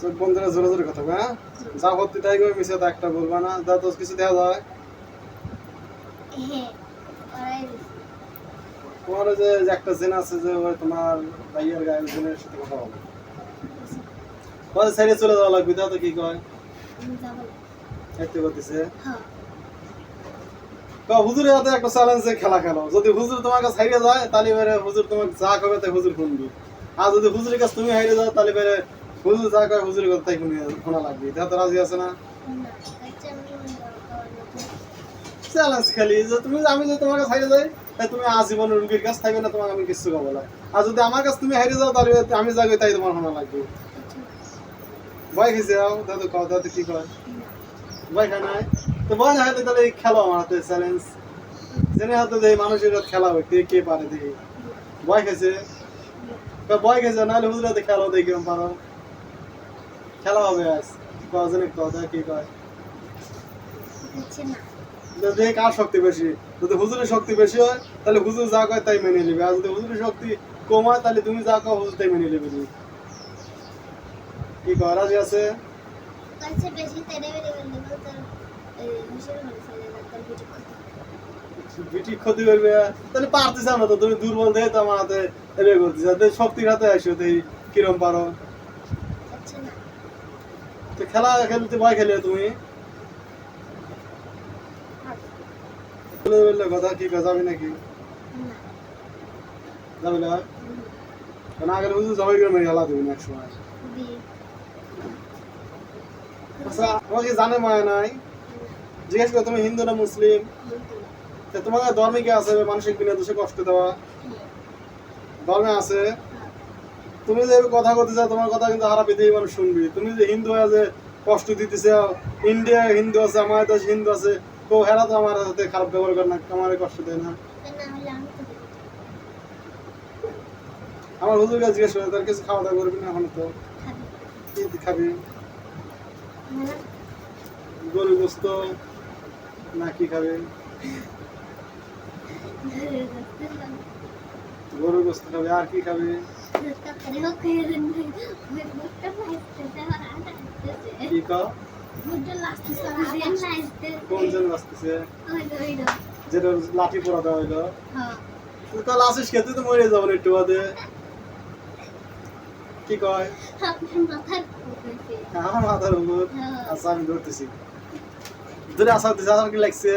চোখ বন্ধ করে জোরে জোরে কথা বলবে, হ্যাঁ? যা ভর্তি তাই করে মিশে তো একটা বলবা না, যা তো কিছু দেওয়া যায়। তোমার ওই যে একটা জেন আছে যে ওই তোমার ভাইয়ের গায়ের জেনের সাথে কথা বলে, ওই ছেড়ে চলে যাওয়া লাগবে, তা তো কি কয় খাইতে করতেছে। হুজুরের হাতে একটা চ্যালেঞ্জে খেলা খেলো, যদি হুজুর তোমার কাছে হারিয়ে যায় তাহলে এবারে হুজুর তোমাকে যা খাবে তাই হুজুর শুনবি, আর যদি হুজুরের কাছে তুমি হারিয়ে যাও তাহলে এবারে হুজুর যা কয় হুজুরের কথা তাই শোনা লাগবে। এটা তো রাজি আছে না? চ্যালেঞ্জ খেলি যে তুমি আমি যদি তোমার কাছে হারিয়ে যাই তাই তুমি আজীবনের রুগীর কাছে থাকবে না, তোমাকে আমি কিছু খাবো না, আর যদি আমার কাছে তুমি হারিয়ে যাও তাহলে আমি যা কই তাই তোমার শোনা লাগবে। ভয় খেয়েছে যাও, দাদু কও, দাদু কি কয়? ভয় খায় নাই তো ভয় না হয় তাহলে খেলো আমার হাতে চ্যালেঞ্জ, জেনে হাতে দেয় মানুষের হাতে খেলা হবে, কে পারে দেখি। ভয় খেয়েছে, ভয় খেয়েছে নাহলে হুজুর হাতে খেলো দেখি কেমন পারো, খেলা হবে আজ। কজনে কথা কি কয় দেখি কার শক্তি বেশি, যদি হুজুরের শক্তি বেশি হয় তাহলে হুজুর যা কয় তাই মেনে নেবে, আর যদি হুজুরের শক্তি কম হয় তাহলে তুমি যা কও হুজুর তাই মেনে নেবে। কি কয় রাজি আছে? বিটি ক্ষতি করবে তাহলে পারতেছ না তো, তুমি দুর্বল দেহে তো আমার হাতে এবে করতেছ, শক্তির হাতে আসো তুই কিরম পারো। তো খেলা খেলতে ভয় খেলে তুমি কথা কি যাবি নাকি? যাবি না? কারণ আগের হুজুর জবাই করে মেরে খেলা দেবেন এক সময়। আচ্ছা আমাকে জানে মায়া নাই, জিজ্ঞেস করো তুমি হিন্দু না মুসলিম? তোমার ধর্মে কি আছে মানসিক বিনা দোষে কষ্ট দেওয়া? ধর্মে আছে। তুমি যে কথা বলতে চাও তোমার কথা কিন্তু সারা পৃথিবীর মানুষ শুনবি। তুমি যে হিন্দু হয়ে যে কষ্ট দিতেছে, ইন্ডিয়া হিন্দু আছে, আমার দেশ হিন্দু আছে, তো হেরা তো আমার সাথে খারাপ ব্যবহার করে না, আমার কষ্ট দেয় না। আমার হুজুরকে জিজ্ঞেস করে তার কিছু খাওয়া দাওয়া করবি না এখন? তো কি খাবি? গরু গোস্ত না কি খাবি? গরু গোস্ত খাবি, আর কি খাবি? কি কও? কোন জন আসতেছে? যেটা লাঠি পোড়া দেওয়া হইলো। কাল আসিস খেতে তো মরে যাবো একটু বাদে। কি কয়? আমার মাথার উপর। আচ্ছা আমি ধরতেছি। ধরে আসা দিছে, আমার কি লাগছে?